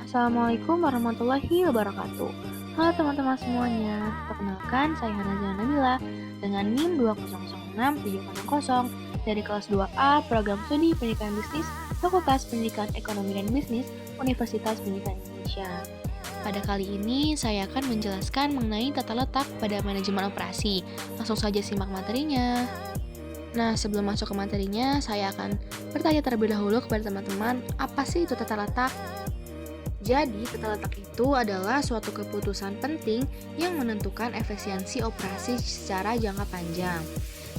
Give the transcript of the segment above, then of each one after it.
Assalamualaikum warahmatullahi wabarakatuh. Halo teman-teman semuanya, perkenalkan saya Hana Nabila dengan NIM 2006700 dari kelas 2A Program Studi Pendidikan Bisnis Fakultas Pendidikan Ekonomi dan Bisnis Universitas Pendidikan Indonesia. Pada kali ini saya akan menjelaskan mengenai tata letak pada manajemen operasi. Langsung saja simak materinya. Nah, sebelum masuk ke materinya, saya akan bertanya terlebih dahulu kepada teman-teman, apa sih itu tata letak? Jadi, tata letak itu adalah suatu keputusan penting yang menentukan efisiensi operasi secara jangka panjang.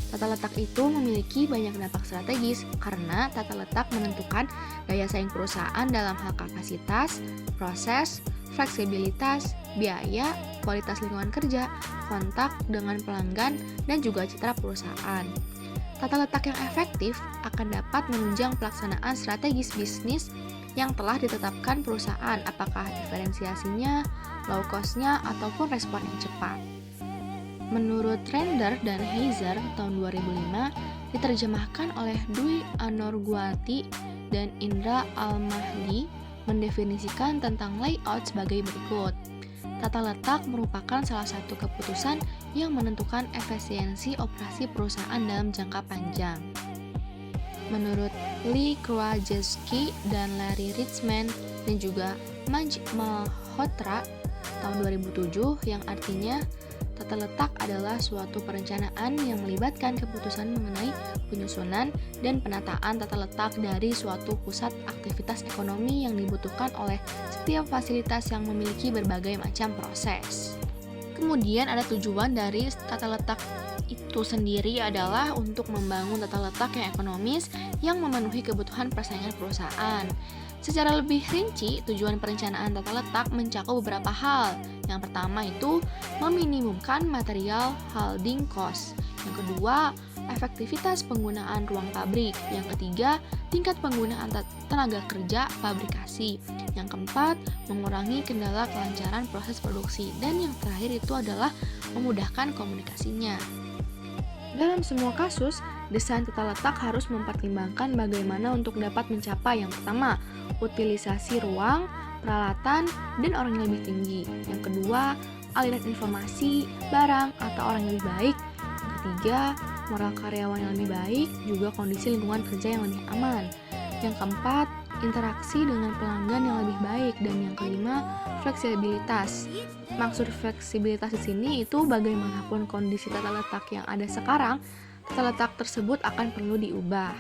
Tata letak itu memiliki banyak dampak strategis karena tata letak menentukan daya saing perusahaan dalam hal kapasitas, proses, fleksibilitas, biaya, kualitas lingkungan kerja, kontak dengan pelanggan, dan juga citra perusahaan. Tata letak yang efektif akan dapat menunjang pelaksanaan strategis bisnis yang telah ditetapkan perusahaan, apakah diferensiasinya, low cost-nya, ataupun respon yang cepat. Menurut Render dan Heiser tahun 2005, diterjemahkan oleh Dwi Anorguati dan Indra Al-Mahdi, mendefinisikan tentang layout sebagai berikut. Tata letak merupakan salah satu keputusan yang menentukan efisiensi operasi perusahaan dalam jangka panjang. Menurut Lee Krawczewski dan Larry Richman dan juga Manj Malhotra tahun 2007, yang artinya tata letak adalah suatu perencanaan yang melibatkan keputusan mengenai penyusunan dan penataan tata letak dari suatu pusat aktivitas ekonomi yang dibutuhkan oleh setiap fasilitas yang memiliki berbagai macam proses. Kemudian ada tujuan dari tata letak itu sendiri adalah untuk membangun tata letak yang ekonomis yang memenuhi kebutuhan persaingan perusahaan. Secara lebih rinci, tujuan perencanaan tata letak mencakup beberapa hal. Yang pertama itu meminimumkan material holding cost. Yang kedua, efektivitas penggunaan ruang pabrik. Yang ketiga, tingkat penggunaan tenaga kerja fabrikasi. Yang keempat, mengurangi kendala kelancaran proses produksi. Dan yang terakhir itu adalah memudahkan komunikasinya. Dalam semua kasus, desain tata letak harus mempertimbangkan bagaimana untuk dapat mencapai yang pertama, utilisasi ruang, peralatan, dan orang yang lebih tinggi. Yang kedua, aliran informasi, barang, atau orang yang lebih baik. Yang ketiga, moral karyawan yang lebih baik, juga kondisi lingkungan kerja yang lebih aman. Yang keempat, interaksi dengan pelanggan yang lebih baik. Dan yang kelima, fleksibilitas. Maksud fleksibilitas di sini itu bagaimanapun kondisi tata letak yang ada sekarang, tata letak tersebut akan perlu diubah.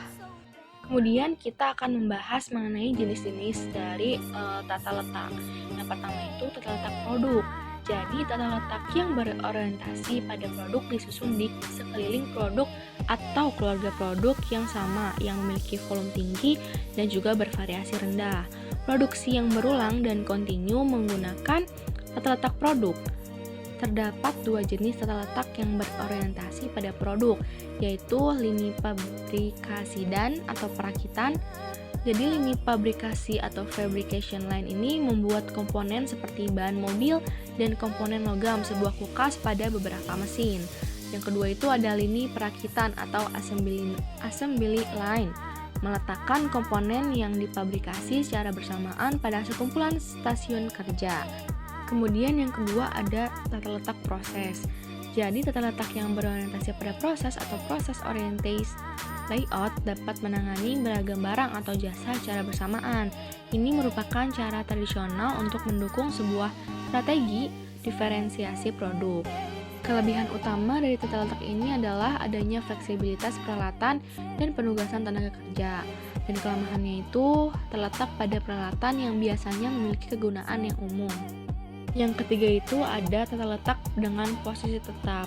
Kemudian kita akan membahas mengenai jenis-jenis dari tata letak. Yang pertama itu tata letak produk. Jadi tata letak yang berorientasi pada produk disusun di sekeliling produk atau keluarga produk yang sama, yang memiliki volume tinggi dan juga bervariasi rendah. Produksi yang berulang dan kontinu menggunakan tata letak produk. Terdapat dua jenis tata letak yang berorientasi pada produk, yaitu lini pabrikasi dan atau perakitan. Jadi lini pabrikasi atau fabrication line ini membuat komponen seperti bahan mobil dan komponen logam sebuah kulkas pada beberapa mesin. Yang kedua itu ada lini perakitan atau assembly line, meletakkan komponen yang dipabrikasi secara bersamaan pada sekumpulan stasiun kerja. Kemudian yang kedua ada tata letak proses. Jadi tata letak yang berorientasi pada proses atau proses oriented layout dapat menangani beragam barang atau jasa secara bersamaan. Ini merupakan cara tradisional untuk mendukung sebuah strategi diferensiasi produk. Kelebihan utama dari tata letak ini adalah adanya fleksibilitas peralatan dan penugasan tenaga kerja. Dan kelemahannya itu terletak pada peralatan yang biasanya memiliki kegunaan yang umum. Yang ketiga itu ada tata letak dengan posisi tetap.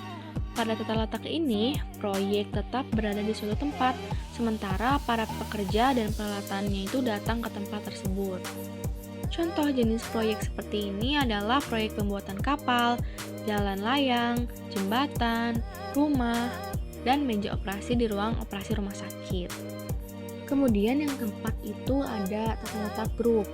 Pada tata letak ini, proyek tetap berada di suatu tempat, sementara para pekerja dan peralatannya itu datang ke tempat tersebut. Contoh jenis proyek seperti ini adalah proyek pembuatan kapal, jalan layang, jembatan, rumah, dan meja operasi di ruang operasi rumah sakit. Kemudian yang keempat itu ada tata letak grup.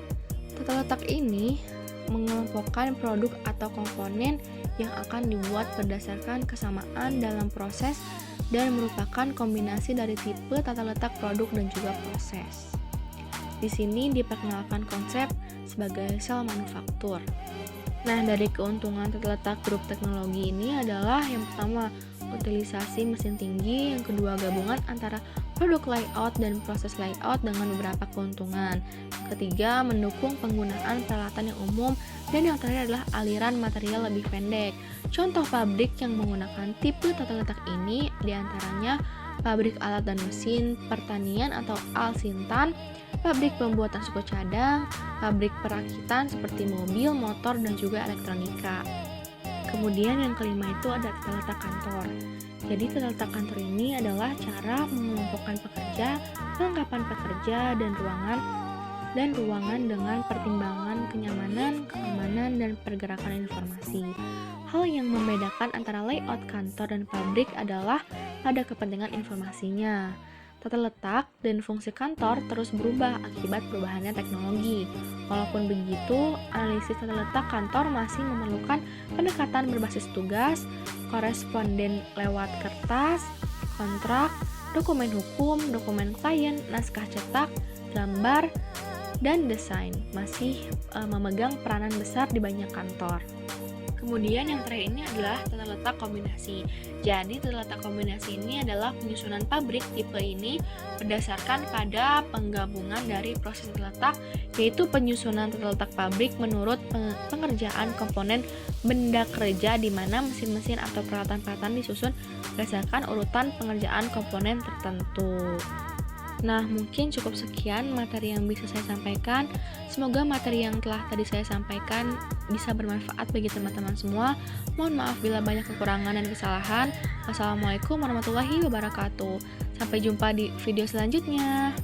Tata letak ini mengelompokkan produk atau komponen yang akan dibuat berdasarkan kesamaan dalam proses dan merupakan kombinasi dari tipe tata letak produk dan juga proses. Di sini diperkenalkan konsep sebagai sel manufaktur. Nah, dari keuntungan terletak grup teknologi ini adalah yang pertama, utilisasi mesin tinggi, yang kedua, gabungan antara produk layout dan proses layout dengan beberapa keuntungan. Yang ketiga, mendukung penggunaan peralatan yang umum, dan yang terakhir adalah aliran material lebih pendek. Contoh pabrik yang menggunakan tipe tata letak ini diantaranya pabrik alat dan mesin pertanian atau Alsintan, pabrik pembuatan suku cadang, pabrik perakitan seperti mobil, motor, dan juga elektronika. Kemudian yang kelima itu ada tata letak kantor. Jadi tata letak kantor ini adalah cara mengelompokkan pekerja, kelengkapan pekerja, dan ruangan dengan pertimbangan kenyamanan, keamanan, dan pergerakan informasi. Hal yang membedakan antara layout kantor dan pabrik adalah pada kepentingan informasinya. Tata letak dan fungsi kantor terus berubah akibat perubahannya teknologi. Walaupun begitu, analisis tata letak kantor masih memerlukan pendekatan berbasis tugas, koresponden lewat kertas, kontrak, dokumen hukum, dokumen klien, naskah cetak, gambar, dan desain masih memegang peranan besar di banyak kantor. Kemudian yang terakhir ini adalah tata letak kombinasi. Jadi tata letak kombinasi ini adalah penyusunan pabrik tipe ini berdasarkan pada penggabungan dari proses tata letak, yaitu penyusunan tata letak pabrik menurut pengerjaan komponen benda kerja di mana mesin-mesin atau peralatan-peralatan disusun berdasarkan urutan pengerjaan komponen tertentu. Nah, mungkin cukup sekian materi yang bisa saya sampaikan. Semoga materi yang telah tadi saya sampaikan bisa bermanfaat bagi teman-teman semua. Mohon maaf bila banyak kekurangan dan kesalahan. Wassalamualaikum warahmatullahi wabarakatuh. Sampai jumpa di video selanjutnya.